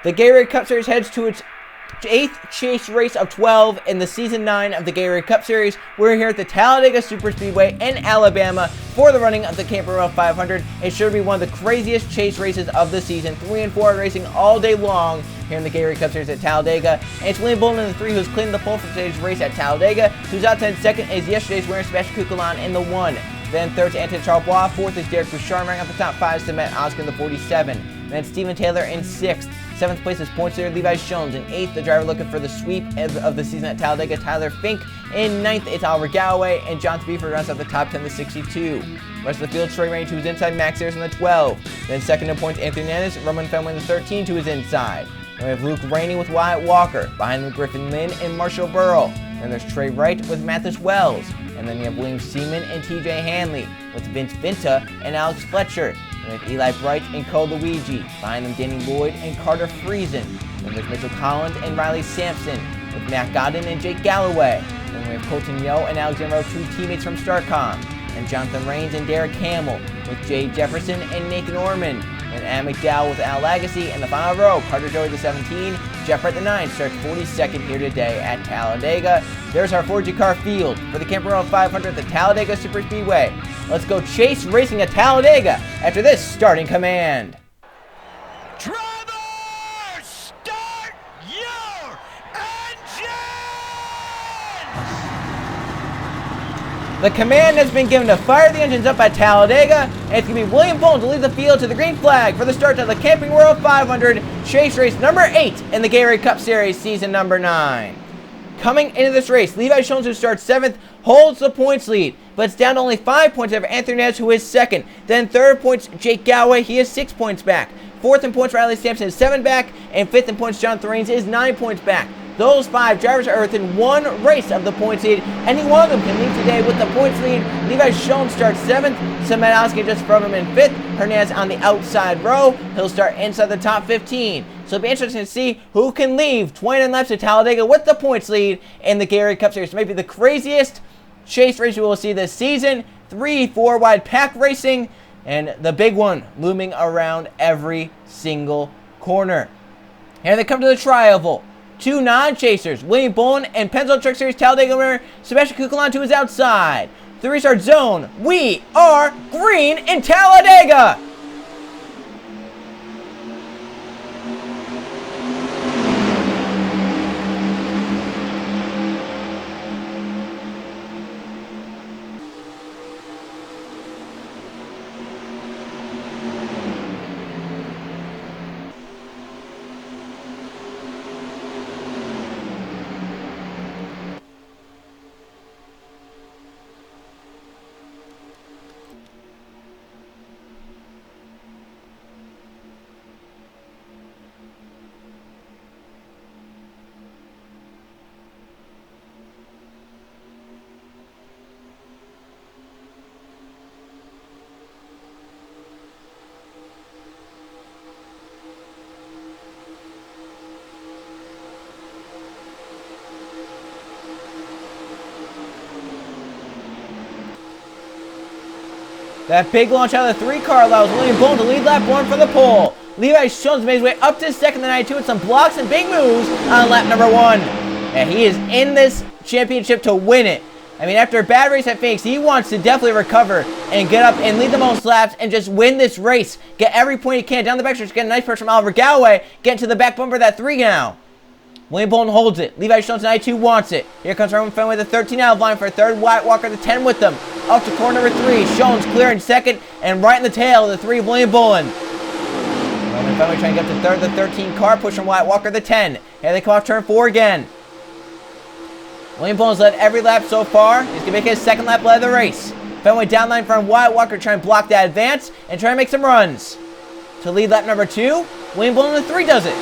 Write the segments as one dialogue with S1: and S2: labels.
S1: The Gatorade Cup Series heads to its 8th chase race of 12 in the Season 9 of the Gatorade Cup Series. We're here at the Talladega Superspeedway in Alabama for the running of the Camping World 500. It should be one of the craziest chase races of the season. 3 and 4 racing all day long here in the Gatorade Cup Series at Talladega. And it's William Bolin in the 3 who's cleaning the pole for today's race at Talladega. Who's out 10 second is yesterday's winner, Sebastian Kukulon in the 1. Then third to Anthony Charles. Fourth is Derek Bouchard. Ranking up the top 5 is Matt Oscar in the 47. Then Steven Taylor in 6th. 7th place is points leader Levi Jones. In 8th, the driver looking for the sweep of the season at Talladega, Tyler Fink. In 9th, it's Oliver Galloway, and John Beaver runs out the top 10 to 62. Rest of the field, Trey Range, who's inside, Max Ayers in the 12. Then second in points, Anthony Nannis, Roman Fenway in the 13, to his inside. Then we have Luke Rainey with Wyatt Walker. Behind them, Griffin Lynn and Marshall Burrow. Then there's Trey Wright with Mathis Wells. And then you have William Seaman and TJ Hanley with Vince Vinta and Alex Fletcher. And with Eli Bright and Cole Luigi. Behind them, Danny Lloyd and Carter Friesen. Then there's Mitchell Collins and Riley Sampson with Matt Godden and Jake Galloway. Then we have Colton Yo and Alexander Rowe, 2 teammates from StarCom. And Jonathan Rains and Derek Hamill with Jay Jefferson and Nathan Orman. And Adam McDowell with Al Lagacy. And the final row, Carter Joey the 17, Jeff Wright the 9, starts 42nd here today at Talladega. There's our 4G car field for the Camping World 500 at the Talladega Superspeedway. Let's go chase racing at Talladega after this starting command.
S2: Drivers, start your engines!
S1: The command has been given to fire the engines up at Talladega, and it's going to be William Bolin to lead the field to the green flag for the start of the Camping World 500 chase race number 8 in the Gatorade Cup Series season number 9. Coming into this race, Levi Jones, who starts 7th, holds the points lead, but it's down to only 5 points over Anthony Nez, who is 2nd. Then 3rd points, Jake Galloway, he is 6 points back. 4th in points, Riley Sampson is 7 back, and 5th in points, Jonathan Rains is 9 points back. Those 5 drivers are within 1 race of the points lead. Any one of them can lead today with the points lead. Levi Jones starts 7th, Semenowski just from him in 5th. Hernandez on the outside row. He'll start inside the top 15. So it'll be interesting to see who can leave 29 laps at Talladega with the points lead in the Gatorade Cup Series. Maybe the craziest chase race we will see this season. 3-4 wide pack racing, and the big one looming around every single corner. Here they come to the tri-oval. 2 non-chasers, William Bolin and Pennzoil Truck Series Talladega winner Sebastian Kukulon to his outside. The restart zone. We are green in Talladega. That big launch out of the 3 car allows William Bolin to lead lap 1 for the pole. Levi Jones made his way up to 2nd in the 92 with some blocks and big moves on lap number 1. And he is in this championship to win it. I mean, after a bad race at Phoenix, he wants to definitely recover and get up and lead the most laps and just win this race. Get every point he can. Down the backstretch, get a nice push from Oliver Galloway. Get into the back bumper of that 3 now. William Bolin holds it. Levi Jones, 92, wants it. Here comes Roman Fenway, the 13 out of line for a 3rd. Wyatt Walker, the 10 with them. Up to corner number 3. Jones clear in 2nd and right in the tail of the 3 of William Bolin. Roman Fenway trying to get to 3rd. The 13 car push from Wyatt Walker, the 10. Here they come off turn 4 again. William Bolin's led every lap so far. He's going to make his 2nd lap led of the race. Fenway downline from Wyatt Walker trying to block that advance and trying to make some runs. To lead lap number 2, William Bolin, the 3 does it.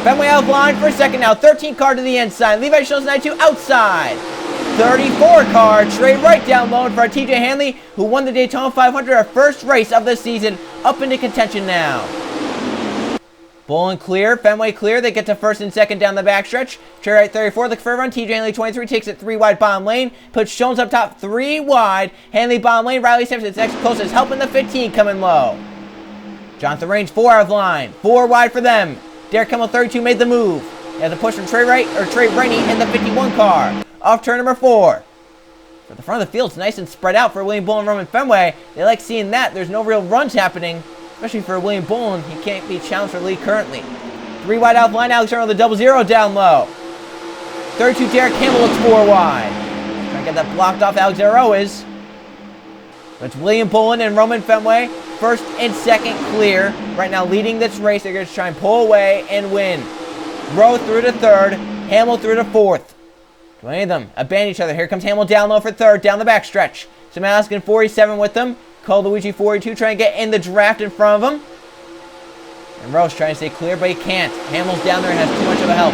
S1: Fenway out of line for a 2nd now. 13 car to the inside. Levi Jones, 92, outside. 34 car, Trey Wright down low for TJ Hanley, who won the Daytona 500, our first race of the season, up into contention now. Bolin clear, Fenway clear. They get to 1st and 2nd down the backstretch. Trey Wright 34, looking for a run. TJ Hanley 23 takes it 3 wide bottom lane. Puts Jones up top 3 wide. Hanley bottom lane. Riley Sampson next closest, helping the 15 coming low. Jonathan Rains 4 out of line. 4 wide for them. Derek Kimmel, 32, made the move. He has a push from Trey Rainey in the 51 car. Off turn number 4. At the front of the field, it's nice and spread out for William Bullen and Roman Fenway. They like seeing that. There's no real runs happening, especially for William Bullen. He can't be challenged for the lead currently. 3 wide out line. Alex Arnold with the 0-0 down low. 32, Derek Campbell looks 4 wide. Trying to get that blocked off. Alex Arrow is. But it's William Bullen and Roman Fenway. First and second clear. Right now leading this race. They're going to try and pull away and win. Rowe through to third. Hamill through to fourth. Do any of them abandon each other? Here comes Hamill down low for third. Down the backstretch. Samaskin 47 with them. Cole Luigi 42 trying to get in the draft in front of him. And Rowe's trying to stay clear, but he can't. Hamill's down there and has too much of a help.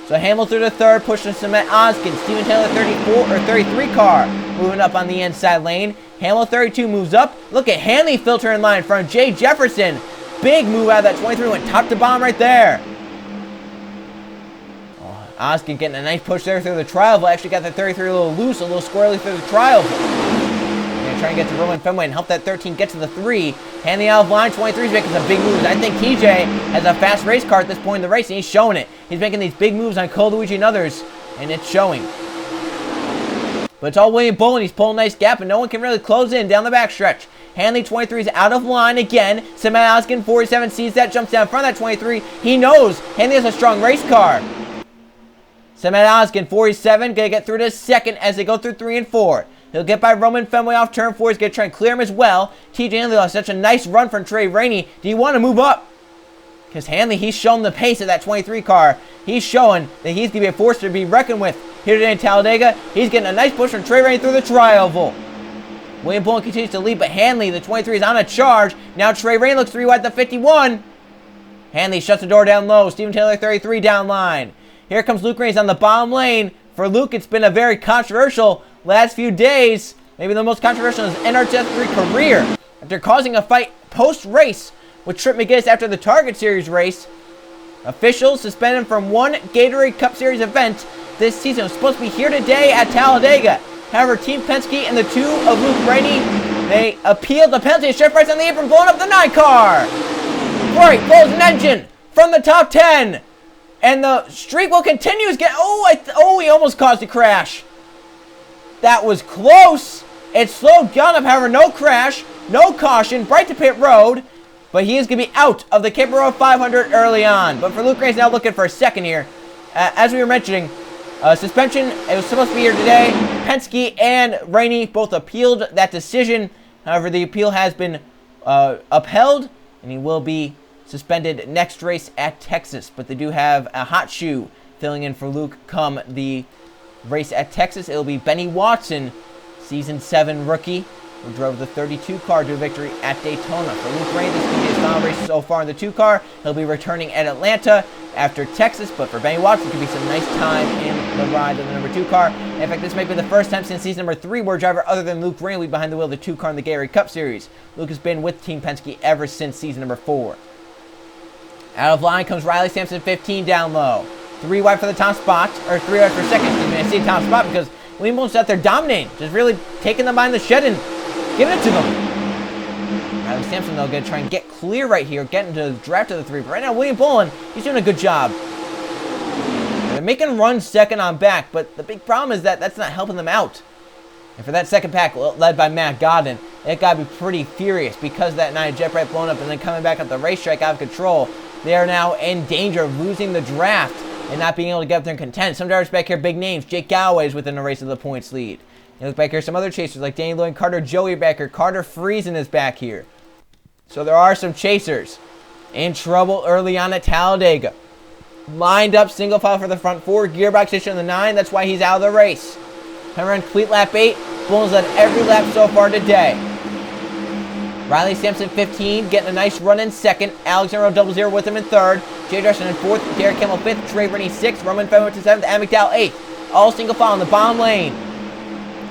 S1: So Hamill through to third, pushing Cement Oskin. Steven Taylor 33 car moving up on the inside lane. Hamill 32 moves up. Look at Hanley filter in line from Jay Jefferson. Big move out of that 23, went top to bottom right there. Oh, Oskin getting a nice push there through the trial. Actually got that 33 a little loose, a little squirrely through the trial. Try and get to Roman Fenway and help that 13 get to the 3. Hanley out of line, 23 is making some big moves. I think TJ has a fast race car at this point in the race, and he's showing it. He's making these big moves on Cole Luigi and others, and it's showing. But it's all William Bullen. He's pulling a nice gap, and no one can really close in down the backstretch. Hanley 23 is out of line again. Samet Oskin 47 sees that, jumps down in front of that 23. He knows Hanley has a strong race car. Samet Oskin 47 gonna get through to second as they go through 3 and 4. He'll get by Roman Fenway off turn 4. He's going to try and clear him as well. TJ Hanley lost such a nice run from Trey Rainey. Do you want to move up? Because Hanley, he's shown the pace of that 23 car. He's showing that he's going to be a force to be reckoned with here today in Talladega. He's getting a nice push from Trey Rainey through the tri-oval. William Bullen continues to lead, but Hanley, the 23, is on a charge. Now Trey Rainey looks 3 wide, the 51. Hanley shuts the door down low. Steven Taylor 33 down line. Here comes Luke Reigns on the bottom lane. For Luke, it's been a very controversial last few days. Maybe the most controversial in his NRT3 career. After causing a fight post-race with Trip McGinnis after the Target Series race, officials suspended him from one Gatorade Cup Series event this season. It was supposed to be here today at Talladega. However, Team Penske and the 2 of Luke Rainey, they appealed the penalty. Chef Price on the apron, blowing up the 9 car. Right, blows an engine from the top 10. And the streak will continue. He almost caused a crash. That was close. It slowed down up, however, no crash, no caution, right to pit road. But he is going to be out of the Camping World 500 early on. But for Luke Reigns now looking for a second here. As we were mentioning, suspension, it was supposed to be here today. Penske and Rainey both appealed that decision. However, the appeal has been upheld, and he will be suspended next race at Texas. But they do have a hot shoe filling in for Luke come the race at Texas. It'll be Benny Watson, Season 7 rookie, who drove the 32 car to a victory at Daytona. For Luke Reigns, this could be his final race so far in the 2 car. He'll be returning at Atlanta after Texas, but for Benny Watson, it could be some nice time in the ride of the number 2 car. In fact, this might be the first time since season number 3 where a driver other than Luke Reigns will be behind the wheel of the 2 car in the Gatorade Cup Series. Luke has been with Team Penske ever since season number 4. Out of line comes Riley Sampson, 15 down low. 3 wide for the top spot, or 3 wide for second, excuse me. I see the top spot because William Bullen's out there dominating, just really taking them behind the shed and giving it to them. Riley Sampson, though, going to try and get clear right here, get into the draft of the 3. But right now, William Bullen, he's doing a good job. They're making runs second on back, but the big problem is that that's not helping them out. And for that second pack, led by Matt Godden, it got to be pretty furious because that 9 jet right blown up and then coming back up the racetrack out of control. They are now in danger of losing the draft and not being able to get up there and contend. Some drivers back here, big names. Jake Galloway is within the race of the points lead. You look back here, some other chasers like Danny Lloyd Carter, Joey back here. Carter Friesen is back here. So there are some chasers in trouble early on at Talladega. Lined up single file for the front 4. Gearbox issue on the 9. That's why he's out of the race. However, on complete lap 8, Bullen's led every lap so far today. Riley Sampson 15, getting a nice run in second. Alex Arrow 00 with him in third. Jay Dresden in 4th. Derek Kimmel 5th. Trey Rainey 6th. Roman Fenway to 7th. And McDowell 8th. All single file in the bottom lane.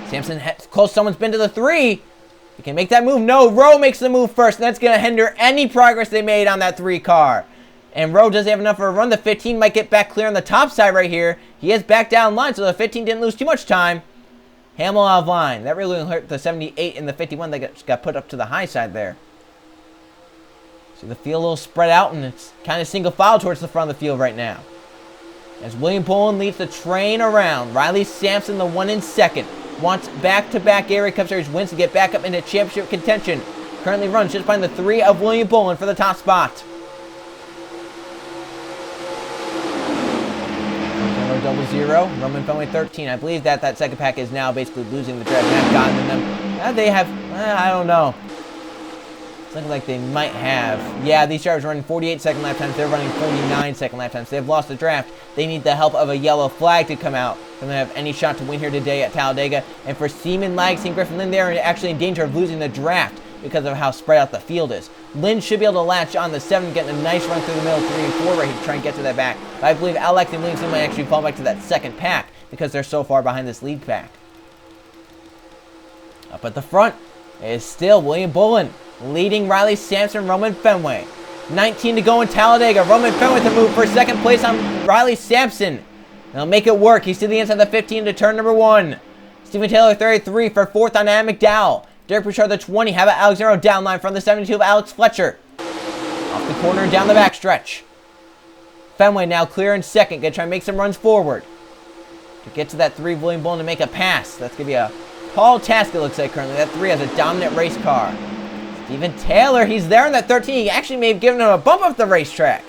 S1: Sampson close. Someone's been to the 3. He can make that move. No, Rowe makes the move first. And that's going to hinder any progress they made on that 3 car. And Rowe doesn't have enough for a run. The 15 might get back clear on the top side right here. He is back down line, so the 15 didn't lose too much time. Hamill out of line. That really hurt the 78 and the 51 that got put up to the high side there. See the field a little spread out, and it's kind of single file towards the front of the field right now. As William Bowen leads the train around, Riley Sampson, the one in second, wants back-to-back Area Cup Series wins to get back up into championship contention. Currently runs just behind the 3 of William Bowen for the top spot. 0-0, Roman Fenway 13. I believe that second pack is now basically losing the draft. They have gotten in them. They have, I don't know. It's looking like they might have. Yeah, these drivers are running 48 second lap times. They're running 49 second lap times. They've lost the draft. They need the help of a yellow flag to come out. They don't have any shot to win here today at Talladega. And for Seaman Lags and Griffin Lynn, they're actually in danger of losing the draft because of how spread out the field is. Lynn should be able to latch on the 7, getting a nice run through the middle, 3 and 4 right here to try and get to that back. But I believe Alex and Williamson might actually fall back to that second pack because they're so far behind this lead pack. Up at the front is still William Bowen, leading Riley Sampson, Roman Fenway. 19 to go in Talladega. Roman Fenway to move for second place on Riley Sampson. They'll make it work. He's to the inside of the 15 to turn number 1. Stephen Taylor, 33 for 4th on Adam McDowell. Derek Bouchard, the 20. How about Alexander downline from the 72 of Alex Fletcher? Off the corner and down the backstretch. Fenway now clear in second. Gonna try and make some runs forward. To get to that 3, William Bowen to make a pass. That's gonna be a tall task, it looks like currently. That 3 has a dominant race car. Stephen Taylor, he's there in that 13. He actually may have given him a bump up the racetrack.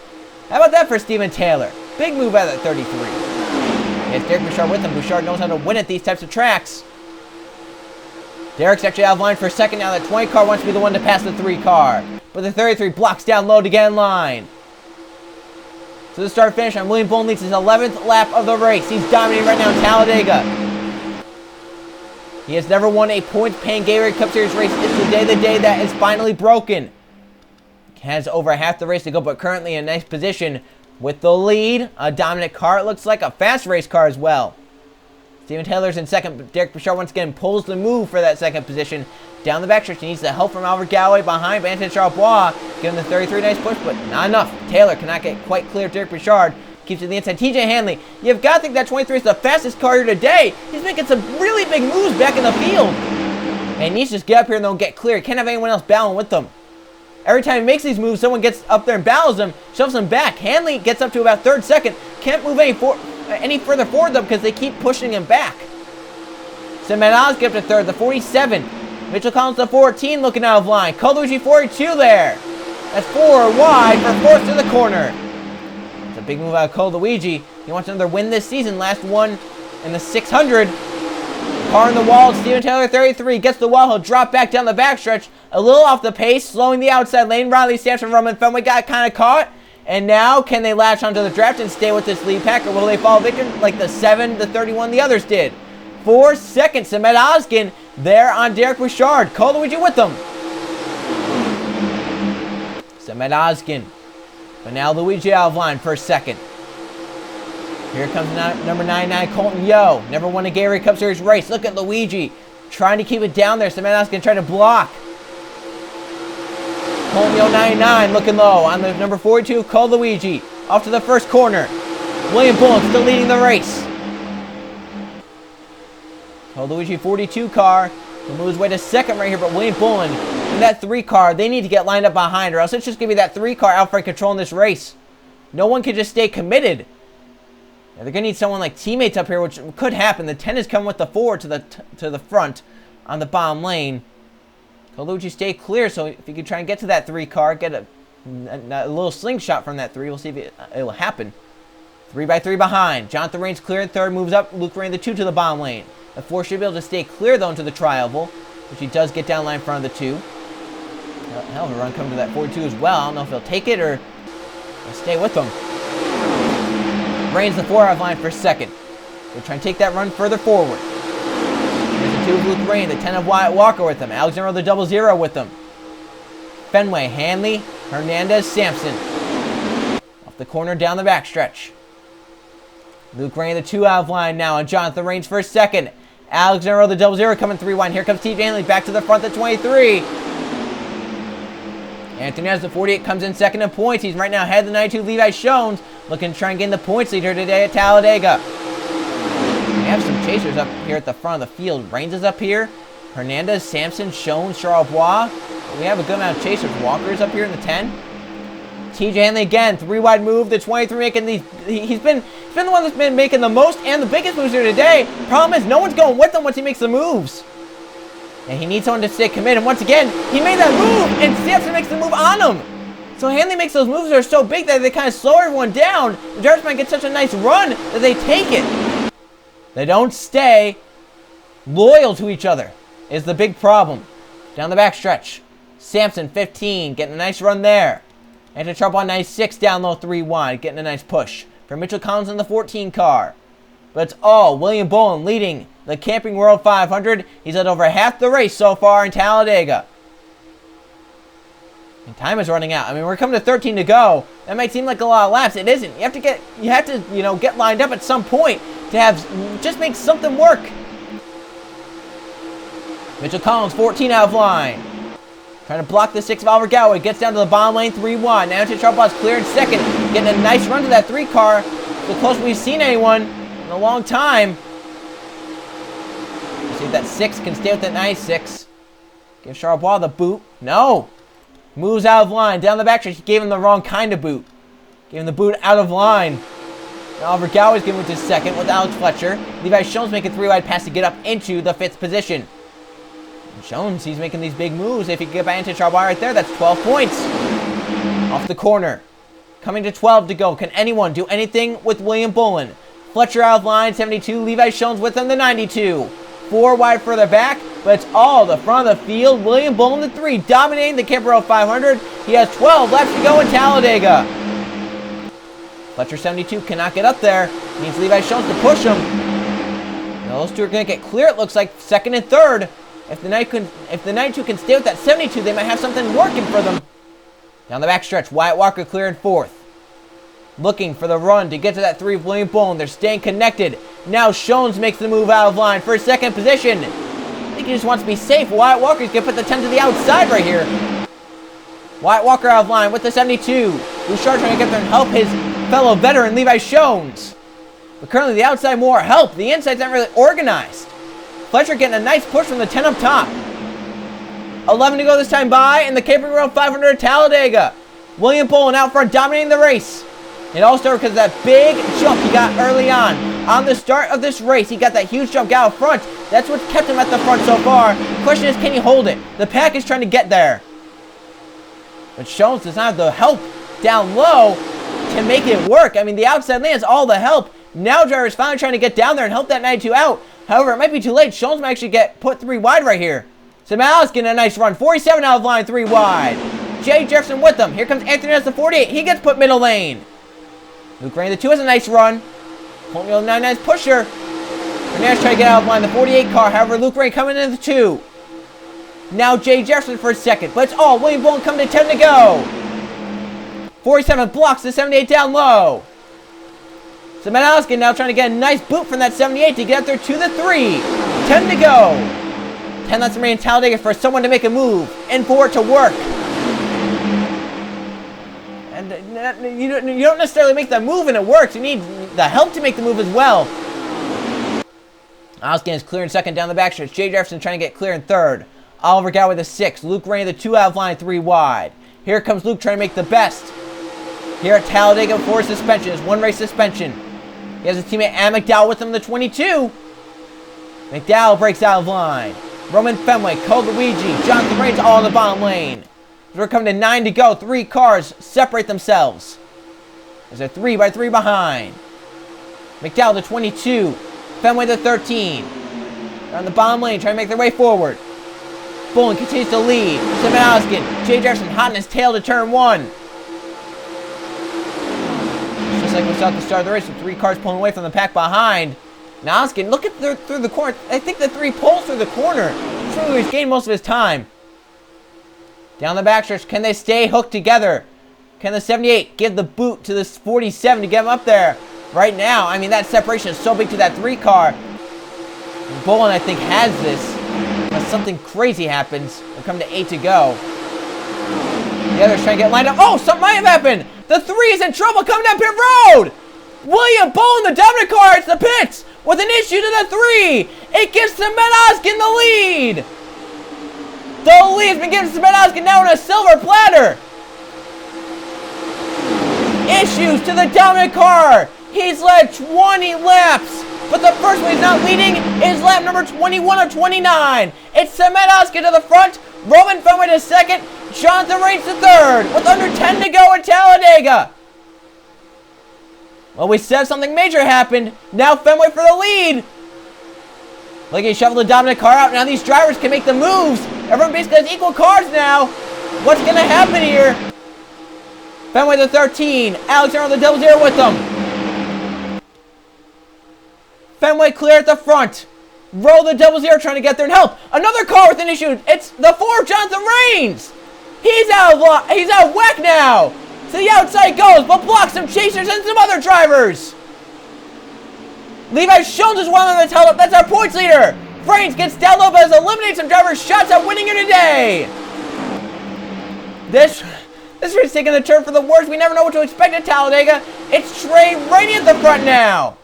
S1: How about that for Stephen Taylor? Big move out of that 33. He has Derek Bouchard with him. Bouchard knows how to win at these types of tracks. Derek's actually out of line for a second now. That 20 car wants to be the one to pass the 3 car. But the 33 blocks down low to get in line. So the start finish on William Bowen leads his 11th lap of the race. He's dominating right now in Talladega. He has never won a points-paying Gatorade Cup Series race. It's the day that is finally broken. Has over half the race to go, but currently in a nice position with the lead. A dominant car, it looks like a fast race car as well. Stephen Taylor's in second, but Derek Bouchard once again pulls the move for that second position. Down the backstretch, he needs the help from Albert Galloway behind, but Anthony Charles giving the 33 nice push, but not enough. Taylor cannot get quite clear of Derek Bouchard. Keeps it to the inside. TJ Hanley, you've got to think that 23 is the fastest car here today. He's making some really big moves back in the field. And he needs to just get up here and don't get clear. He can't have anyone else battling with them. Every time he makes these moves, someone gets up there and battles him, shoves him back. Hanley gets up to about 3rd, 2nd. Can't move any further forward though because they keep pushing him back. So Manaz get up to 3rd, the 47. Mitchell Collins, the 14, looking out of line. Colucci, 42 there. That's 4 wide for 4th to the corner. It's a big move out of Colucci. He wants another win this season. Last one in the 600. Car in the wall. Stephen Taylor, 33, gets the wall. He'll drop back down the backstretch. A little off the pace, slowing the outside lane. Riley Sampson, Roman Fenway got kind of caught. And now, can they latch onto the draft and stay with this lead pack, or will they fall victim like the 7, the 31 the others did? 4 seconds. Samet Oskin there on Derek Bouchard. Colucci with them. Samet Oskin. But now Luigi out of line for a second. Here comes number 99, Colton Yo. Never won a Gatorade Cup Series race. Look at Luigi trying to keep it down there. Samet Oskin trying to block. Colton Yo, 99, looking low on the number 42, Colucci. Off to the first corner. William Bowen still leading the race. Colucci, 42 car. He'll move his way to second right here, but William Bowen in that 3 car, they need to get lined up behind, or else it's just going to be that 3 car out front controlling this race. No one can just stay committed. They're going to need someone like teammates up here, which could happen. The 10 is coming with the 4 to the front on the bottom lane. Colucci stay clear, so if you can try and get to that 3 car, get a little slingshot from that 3, we'll see if it will happen. 3x3 behind. Jonathan Raines clear in 3rd, moves up. Luke Rain, the 2 to the bottom lane. The 4 should be able to stay clear, though, into the tri-oval, which he does get down line in front of the 2. Hell of a run coming to that 42 as well. I don't know if he'll take it or stay with them. Rains the 4 out of line for second. They'll try and take that run further forward. There's the 2 of Luke Rain, the 10 of Wyatt Walker with them. Alexander the 00 with them. Fenway, Hanley, Hernandez, Sampson. Off the corner, down the backstretch. Luke Rain, the 2 out of line now, and Jonathan Raines for second. Alexander the 00 coming 3 wide. Here comes TJ Hanley back to the front, the 23. Anthony has the 48, comes in second in points. He's right now ahead of the 92 Levi Shones, looking to try and gain the points leader today at Talladega. We have some chasers up here at the front of the field. Raines is up here. Hernandez, Sampson, Shones, Charles Bois. We have a good amount of chasers. Walker's up here in the 10. TJ Hanley again, 3 wide move. The 23 making these. He's been the one that's been making the most and the biggest moves here today. Problem is, no one's going with him once he makes the moves. And he needs someone to stay committed. And once again, he made that move, and Sampson makes the move on him. So Hanley makes those moves that are so big that they kind of slow everyone down. The drivers might get such a nice run that they take it. They don't stay loyal to each other is the big problem. Down the backstretch. Sampson, 15, getting a nice run there. Into trouble on 96, down low 3 wide, getting a nice push. For Mitchell Collins in the 14 car. But it's all William Bowen leading the Camping World 500. He's at over half the race so far in Talladega. And time is running out. I mean, we're coming to 13 to go. That might seem like a lot of laps. It isn't. You have to, get lined up at some point to just make something work. Mitchell Collins, 14 out of line. Trying to block the 6 of Oliver Galloway. Gets down to the bottom lane, 3-1. Now to Trouble Bus, clear in second. Getting a nice run to that 3 car. The closest we've seen anyone in a long time. See if that 6 can stay with that 96. Give Charbonneau the boot. No. Moves out of line. Down the backstretch. He gave him the wrong kind of boot. Gave him the boot out of line. Now Oliver Galloway's giving it to second with Alex Fletcher. Levi Jones making a 3-wide pass to get up into the 5th position. And Jones, he's making these big moves. If he can get back into Charbonneau right there, that's 12 points. Off the corner. Coming to 12 to go. Can anyone do anything with William Bowen? Fletcher out of line, 72. Levi Jones with him, the 92. 4 wide further back, but it's all the front of the field. William Bowen, the 3, dominating the Camping World 500. He has 12 laps to go in Talladega. Fletcher, 72, cannot get up there. Needs Levi Jones to push him. Now those two are going to get clear, it looks like, second and third. If the 92 can stay with that 72, they might have something working for them. Down the backstretch, Wyatt Walker clear in 4th. Looking for the run to get to that 3 of William Bowen. They're staying connected. Now Jones makes the move out of line for second position. I think he just wants to be safe. Wyatt Walker's going to put the 10 to the outside right here. Wyatt Walker out of line with the 72. Bouchard trying to get there and help his fellow veteran Levi Jones. But currently the outside more help. The inside's not really organized. Fletcher getting a nice push from the 10 up top. 11 to go this time by in the Camping World 500 at Talladega. William Bowen out front dominating the race. It all started because of that big jump he got early on. On the start of this race, he got that huge jump out front. That's what's kept him at the front so far. The question is, can he hold it? The pack is trying to get there. But Jones does not have the help down low to make it work. I mean, the outside lane has all the help. Now driver's finally trying to get down there and help that 92 out. However, it might be too late. Jones might actually get put 3 wide right here. So Mal's getting a nice run. 47 out of line, 3 wide. Jay Jefferson with them. Here comes Anthony as the 48. He gets put middle lane. Luke Rain, the 2 has a nice run. Colton Wheel, nice pusher. Ramirez trying to get out of line, the 48 car. However, Luke Rain coming in the 2. Now Jay Jefferson for a second. But it's all William Bowen coming to 10 to go. 47 blocks the 78 down low. So Manowski now trying to get a nice boot from that 78 to get up there to the 3. 10 to go. 10 laps remaining in Talladega for someone to make a move. And for it to work. And you don't necessarily make the move and it works. You need the help to make the move as well. Oskin is clear in second down the backstretch. Jay Jefferson trying to get clear in third. Oliver Galloway the 6. Luke Rain the 2 out of line, 3 wide. Here comes Luke trying to make the best. Here at Talladega for suspension. It's 1 race suspension. He has his teammate Adam McDowell with him, the 22. McDowell breaks out of line. Roman Fenwick, Kogaluigi, Jonathan Reigns all in the bottom lane. We're coming to 9 to go. 3 cars separate themselves. There's a 3 by 3 behind. McDowell the 22. Fenway the 13. They're on the bottom lane trying to make their way forward. Bowen continues to lead. Simon Oskin. Jay Jefferson hot in his tail to turn 1. Just like we saw at the start of the race with 3 cars pulling away from the pack behind. Now Oskin, look at through the corner. I think the 3 pulls through the corner. That's where he's gained most of his time. Down the backstretch, can they stay hooked together? Can the 78 give the boot to this 47 to get him up there? Right now, I mean, that separation is so big to that 3 car. Bowen, I think, has this. Unless something crazy happens. We're coming to 8 to go. The others trying to get lined up. Oh, something might have happened. The 3 is in trouble coming down pit road. William Bowen, the dominant car, it's the pits with an issue to the 3. It gives Cement Oskin the lead. The lead has been given to Cement Oskin now on a silver platter. issues to the dominant car. He's led 20 laps. But the first one he's not leading is lap number 21 of 29. It's Semenowski to the front, Roman Fenway to second, Jonathan Rains to third, with under 10 to go at Talladega. Well, we said something major happened. Now Fenway for the lead. Look, he shuffled the dominant car out. Now these drivers can make the moves. Everyone basically has equal cars now. What's going to happen here? Fenway the 13. Alexander the 00 with them. Fenway clear at the front. Roll the 00 trying to get there and help. Another car with an issue. It's the 4 of Jonathan Rains. He's out of whack now. To the outside goes, but blocks some chasers and some other drivers. Levi Jones is one of them that's held up. That's our points leader. Rains gets down low, but has eliminated some drivers' shots at winning here today. This race taking a turn for the worse. We never know what to expect at Talladega. It's Trey Rainey at the front now.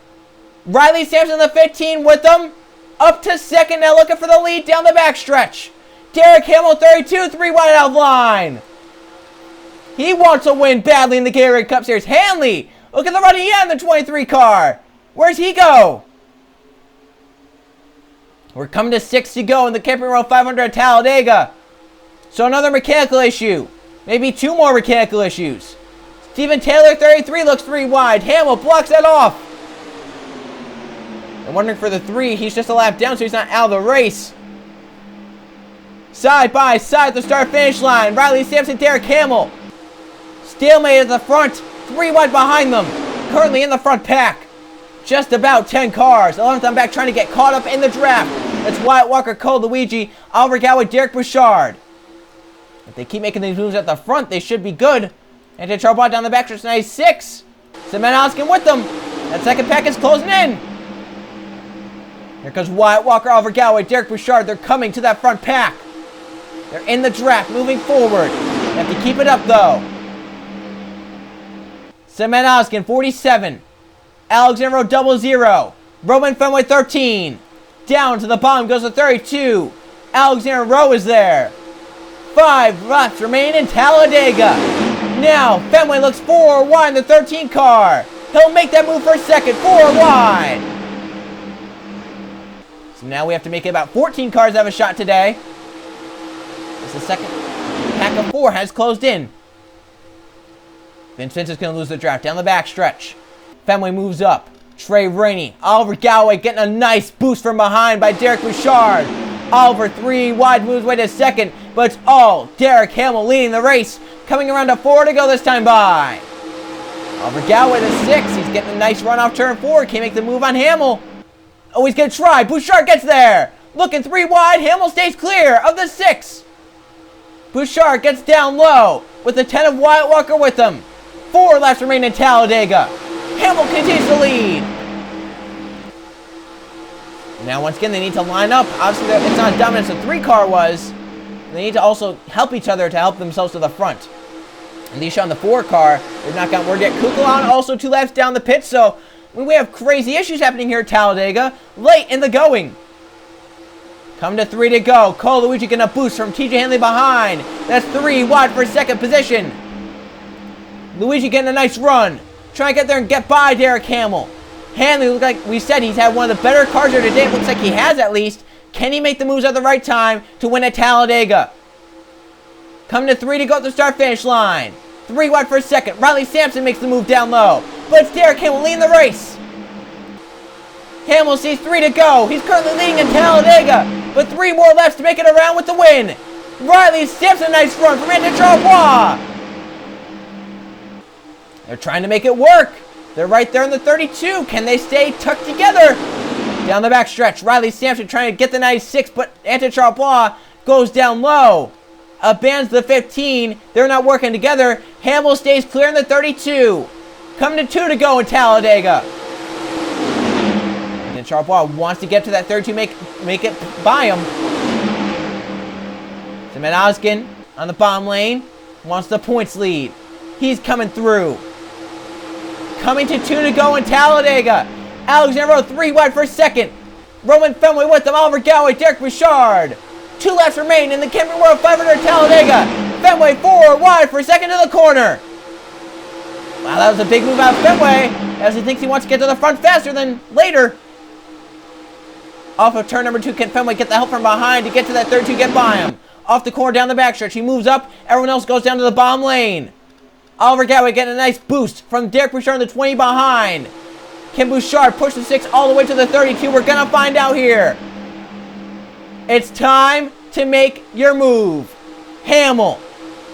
S1: Riley Sampson, the 15, with them. Up to second now, looking for the lead down the backstretch. Derek Hamill, 32, 3 wide out of line. He wants to win badly in the Gatorade Cup Series. Hanley, look at the run he had in the 23 car. Where's he go? We're coming to 6 to go in the Camping World 500 at Talladega. So another mechanical issue. Maybe 2 more mechanical issues. Steven Taylor, 33, looks 3 wide. Hamill blocks that off. I'm wondering for the 3, he's just a lap down, so he's not out of the race. Side by side, the start-finish line. Riley Sampson, Derek Hamill. Stalemate at the front, 3 wide behind them. Currently in the front pack. Just about 10 cars. 11th on back trying to get caught up in the draft. That's Wyatt Walker, Cole Luigi, Oliver Galway, Derek Bouchard. If they keep making these moves at the front, they should be good. And to Charbot down the back, just 96. Semenowski with them. That second pack is closing in. Here comes Wyatt Walker, Oliver Galway, Derek Bouchard. They're coming to that front pack. They're in the draft, moving forward. They have to keep it up, though. Semenowski, 47. Alexander 00. Roman Fenway, 13. Down to the bottom goes the 32. Alexander Rowe is there. 5 laps remain in Talladega. Now, Fenway looks 4 wide in the 13 car. He'll make that move for a second. 4 wide. So now we have to make it about 14 cars have a shot today. As the second pack of 4 has closed in. Vince is going to lose the draft down the backstretch. Fenway moves up. Trey Rainey. Oliver Galway getting a nice boost from behind by Derek Bouchard. Oliver 3 wide moves way to second, but it's all Derek Hamill leading the race. Coming around to 4 to go this time by. Oliver Galway to 6. He's getting a nice run off turn 4. Can't make the move on Hamill. Oh, he's going to try. Bouchard gets there. Looking 3 wide. Hamill stays clear of the 6. Bouchard gets down low with the 10 of Wyatt Walker with him. 4 laps remain in Talladega. Hamill continues to lead. Now, once again, they need to line up. Obviously, it's not as dominant as the 3 car was. They need to also help each other to help themselves to the front. And these on the 4 car, they've not gotten word yet. Kukulon also 2 laps down the pit, so we have crazy issues happening here at Talladega. Late in the going. Come to 3 to go. Cole Luigi getting a boost from TJ Hanley behind. That's 3 wide for second position. Luigi getting a nice run. Trying to get there and get by Derek Hamill. Hanley, looks like we said, he's had one of the better cars here today. It looks like he has at least. Can he make the moves at the right time to win at Talladega? Coming to 3 to go at the start-finish line. 3 wide for second. Riley Sampson makes the move down low. But it's Derek Hamill leading the race. Hamill sees 3 to go. He's currently leading in Talladega. But 3 more laps to make it around with the win. Riley Sampson, nice run from Anthony Charbois. They're trying to make it work. They're right there in the 32. Can they stay tucked together? Down the back stretch. Riley Sampson trying to get the 96, but Anthony Charbois goes down low. Abandons the 15. They're not working together. Hamill stays clear in the 32. Coming to 2 to go in Talladega. And Charbois wants to get to that 32, make it by him. Semenowski on the bottom lane. Wants the points lead. He's coming through. Coming to 2 to go in Talladega. Alexander 3 wide for second. Roman Fenway with them. Oliver Galway, Derek Bouchard. 2 laps remain in the Camping World 500 Talladega. Fenway 4 wide for second to the corner. Wow, that was a big move out of Fenway, as he thinks he wants to get to the front faster than later. Off of turn number 2, can Fenway get the help from behind to get to that third 2, get by him. Off the corner, down the backstretch, he moves up, everyone else goes down to the bottom lane. Oliver Galway getting a nice boost from Derek Bouchard in the 20 behind. Can Bouchard push the 6 all the way to the 32? We're gonna find out here. It's time to make your move. Hamill,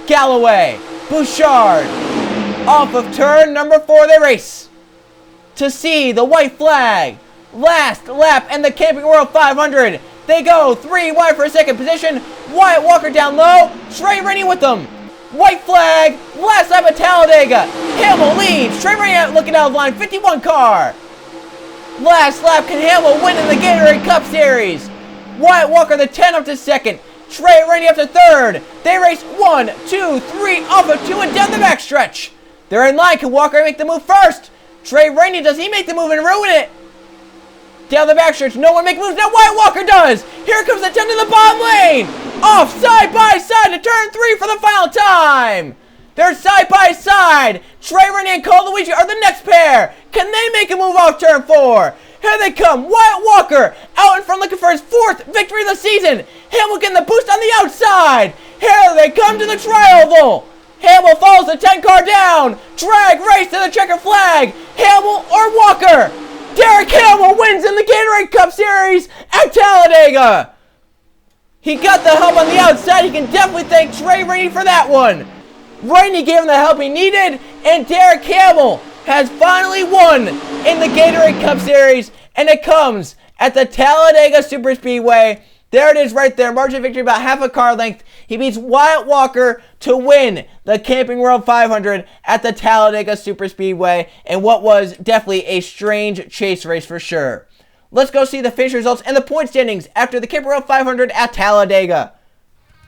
S1: Galloway, Bouchard. Off of turn number 4, they race to see the white flag. Last lap and the Camping World 500. They go 3 wide for second position. Wyatt Walker down low. Trey Rainey with them. White flag. Last lap at Talladega. Hamill leads. Trey Rainey looking out of line. 51 car. Last lap. Can Hamill win in the Gatorade Cup Series? Wyatt Walker the 10 up to second. Trey Rainey up to third. They race 1, 2, 3 off of 2 and down the backstretch. They're in line. Can Walker make the move first? Trey Rainey, does he make the move and ruin it? Down the backstretch, no one makes moves. Now Wyatt Walker does. Here comes the 10 to the bottom lane. Off side by side to turn 3 for the final time. They're side by side. Trey Rainey and Cole Luigi are the next pair. Can they make a move off turn 4? Here they come. Wyatt Walker out in front looking for his 4th victory of the season. Hamill getting the boost on the outside. Here they come to the tri-oval. Hamill follows the 10 car down. Drag race to the checker flag. Hamill or Walker? Derek Hamill wins in the Gatorade Cup Series at Talladega. He got the help on the outside. He can definitely thank Trey Rainey for that one. Rainey gave him the help he needed, and Derek Hamill has finally won in the Gatorade Cup Series, and it comes at the Talladega Superspeedway. There it is right there. Margin of victory about half a car length. He beats Wyatt Walker to win the Camping World 500 at the Talladega Superspeedway in what was definitely a strange chase race for sure. Let's go see the finish results and the point standings after the Camping World 500 at Talladega.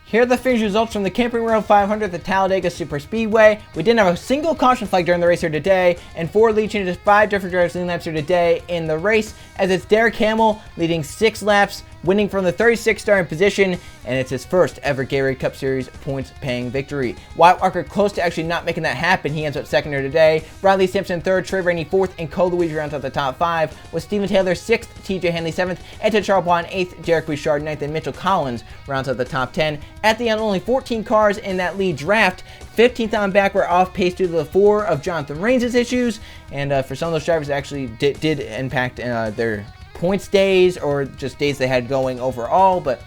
S1: Here are the finish results from the Camping World 500 at the Talladega Superspeedway. We didn't have a single caution flag during the race here today, and 4 lead changes, 5 different drivers leading laps here today in the race, as it's Derek Hamill leading 6 laps, winning from the 36th starting position, and it's his first ever Gatorade Cup Series points-paying victory. Wyatt Walker close to actually not making that happen. He ends up second here today. Riley Sampson third, Trey Rainey fourth, and Cole Luigi rounds out the top 5, with Steven Taylor 6th, TJ Hanley 7th, Ed Charles 8th, Derek Bouchard 9th, and Mitchell Collins rounds out the top 10. At the end, only 14 cars in that lead draft. 15th on back were off pace due to the 4 of Jonathan Reigns' issues, and for some of those drivers, it actually did impact their points days or just days they had going overall. But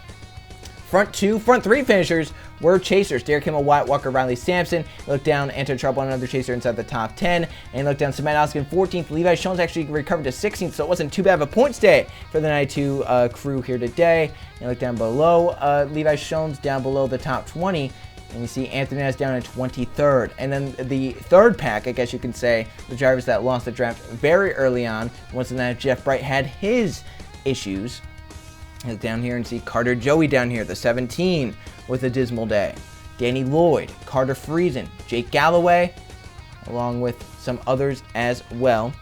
S1: front 3 finishers were chasers. Derek Hamill, Wyatt Walker, Riley Sampson. Look down, Anton Trouble, another chaser inside the top 10. And look down, Cement Oskin 14th. Levi Jones actually recovered to 16th, so it wasn't too bad of a points day for the 92 crew here today. And look down below, Levi Jones down below the top 20. And you see Anthony Nez down in 23rd. And then the third pack, I guess you can say, the drivers that lost the draft very early on. Once again, Jeff Bright had his issues. Look down here and see Carter Joey down here, the 17, with a dismal day. Danny Lloyd, Carter Friesen, Jake Galloway, along with some others as well,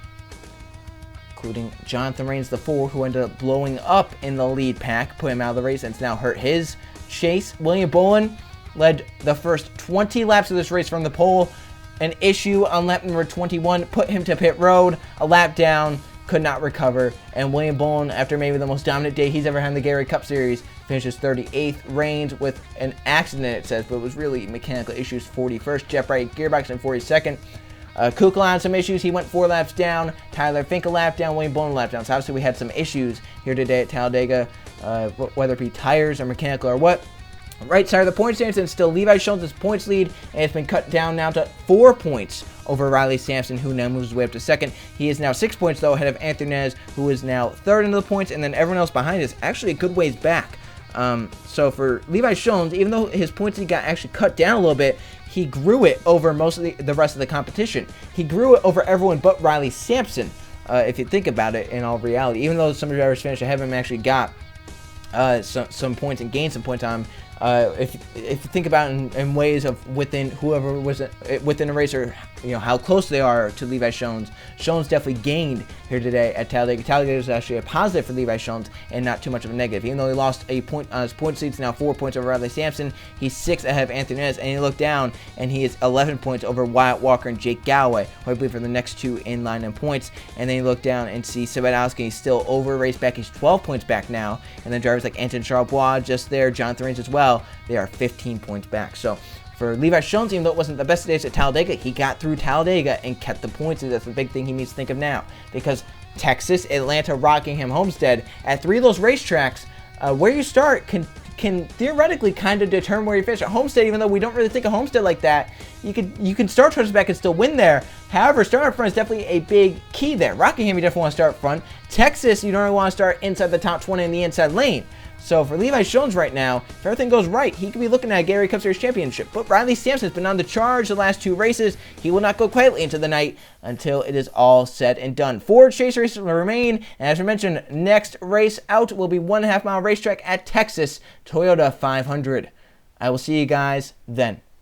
S1: including Jonathan Reigns, the 4, who ended up blowing up in the lead pack, put him out of the race, and it's now hurt his chase. William Bolin led the first 20 laps of this race from the pole. An issue on lap number 21 put him to pit road. A lap down, could not recover. And William Bolin, after maybe the most dominant day he's ever had in the Gatorade Cup Series, finishes 38th. Reigns with an accident, it says, but it was really mechanical issues, 41st. Jeff Bright, gearbox, in 42nd. Kukla had some issues. He went 4 laps down. Tyler Fink a lap down. William Bolin a lap down. So obviously we had some issues here today at Talladega, whether it be tires or mechanical or what. Right side of the point stands, and still Levi Jones' points lead, and it's been cut down now to 4 points over Riley Sampson, who now moves his way up to second. He is now 6 points, though, ahead of Anthony Nez, who is now third into the points, and then everyone else behind is actually a good ways back. So for Levi Jones, even though his points lead got actually cut down a little bit, he grew it over most of the rest of the competition. He grew it over everyone but Riley Sampson, if you think about it in all reality. Even though some drivers finished ahead of him actually got some points and gained some points on him, If you think about in ways of within whoever was within a race, or how close they are to Levi Shones, Shones definitely gained here today at Talladega. Talladega is actually a positive for Levi Shones and not too much of a negative. Even though he lost a point on his point seats, now 4 points over Riley Sampson, he's 6 ahead of Anthony Nez, and you look down and he is 11 points over Wyatt Walker and Jake Galloway, who I believe are the next two in line in points. And then you look down and see Sabadowski, he's still over a race back, he's 12 points back now, and then drivers like Anton Charlebois just there, Jonathan Rains as well, they are 15 points back. So for Levi Shones, even though it wasn't the best days at Talladega, he got through Talladega and kept the points, and that's the big thing he needs to think of now. Because Texas, Atlanta, Rockingham, Homestead, at 3 of those racetracks, where you start can theoretically kind of determine where you finish. At Homestead, even though we don't really think of Homestead like that, you can start towards the back and still win there. However, starting up front is definitely a big key there. Rockingham, you definitely want to start up front. Texas, you don't really want to start inside the top 20 in the inside lane. So for Levi Shones right now, if everything goes right, he could be looking at a Gary Cup Series championship. But Riley Sampson's been on the charge the last 2 races. He will not go quietly into the night until it is all said and done. 4 chase races will remain, and as I mentioned, next race out will be 1.5 mile racetrack at Texas, Toyota 500. I will see you guys then.